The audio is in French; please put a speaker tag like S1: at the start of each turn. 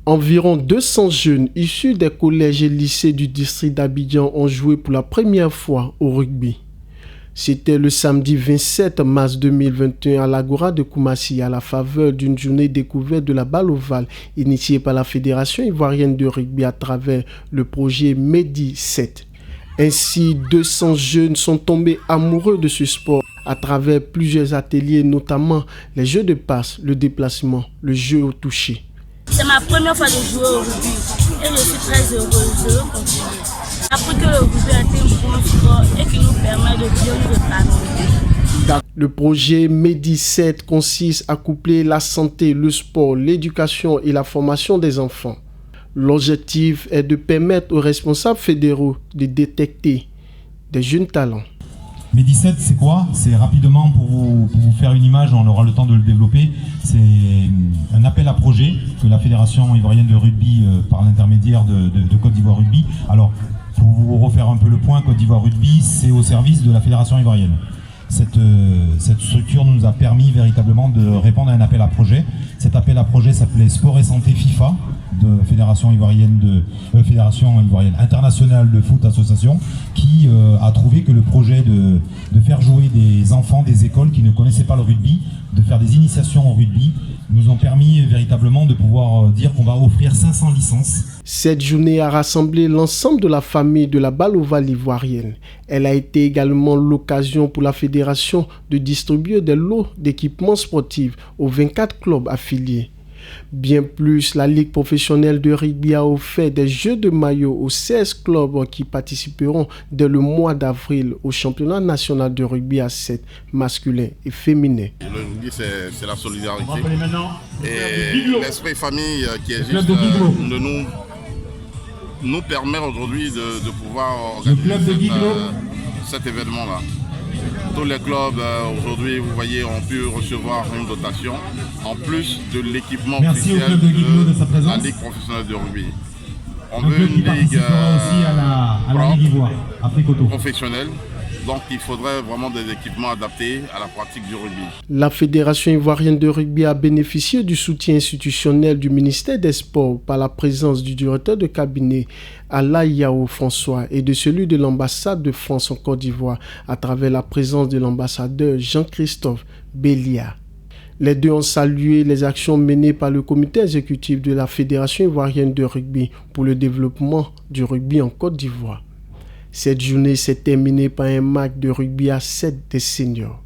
S1: Environ 200 jeunes issus des collèges et lycées du district d'Abidjan ont joué pour la première fois au rugby. C'était le samedi 27 mars 2021 à l'Agora de Koumassi à la faveur d'une journée découverte de la balle ovale initiée par la Fédération ivoirienne de rugby à travers le projet Medi 7. Ainsi, 200 jeunes sont tombés amoureux de ce sport à travers plusieurs ateliers, notamment les jeux de passe, le déplacement, le jeu au toucher.
S2: C'est ma première fois de jouer au rugby et je suis très heureuse de continuer. Après que le rugby a été un bon sport et qui nous permet de bien nous épanouir.
S1: Le projet Medi 7 consiste à coupler la santé, le sport, l'éducation et la formation des enfants. L'objectif est de permettre aux responsables fédéraux de détecter des jeunes talents.
S3: Medi 7, c'est quoi? C'est rapidement, pour vous faire une image, on aura le temps de le développer, c'est un appel à projet que la Fédération ivoirienne de rugby, par l'intermédiaire de Côte d'Ivoire Rugby. Alors, pour vous refaire un peu le point, Côte d'Ivoire Rugby, c'est au service de la Fédération ivoirienne. Cette structure nous a permis véritablement de répondre à un appel à projet. Cet appel à projet s'appelait Sport et Santé FIFA, de Fédération ivoirienne internationale de foot association, qui a trouvé que le projet de faire jouer des enfants des écoles qui ne connaissaient pas le rugby, de faire des initiations au rugby, nous ont permis véritablement de pouvoir dire qu'on va offrir 500 licences.
S1: Cette journée a rassemblé l'ensemble de la famille de la balle ovale ivoirienne. Elle a été également l'occasion pour la fédération de distribuer des lots d'équipements sportifs aux 24 clubs affiliés. Bien plus, la Ligue professionnelle de rugby a offert des jeux de maillot aux 16 clubs qui participeront dès le mois d'avril au championnat national de rugby à 7 masculin et féminin.
S4: Le rugby, c'est la solidarité et l'esprit famille qui existe nous permet aujourd'hui de pouvoir organiser cet événement-là. Tous les clubs aujourd'hui, vous voyez, ont pu recevoir une dotation en plus de l'équipement officiel de la Ligue professionnelle de rugby. On veut une ligue professionnelle, donc il faudrait vraiment des équipements adaptés à la pratique du rugby.
S1: La Fédération ivoirienne de rugby a bénéficié du soutien institutionnel du ministère des Sports par la présence du directeur de cabinet Alain Yao François et de celui de l'ambassade de France en Côte d'Ivoire à travers la présence de l'ambassadeur Jean-Christophe Bélia. Les deux ont salué les actions menées par le comité exécutif de la Fédération ivoirienne de rugby pour le développement du rugby en Côte d'Ivoire. Cette journée s'est terminée par un match de rugby à 7 des seniors.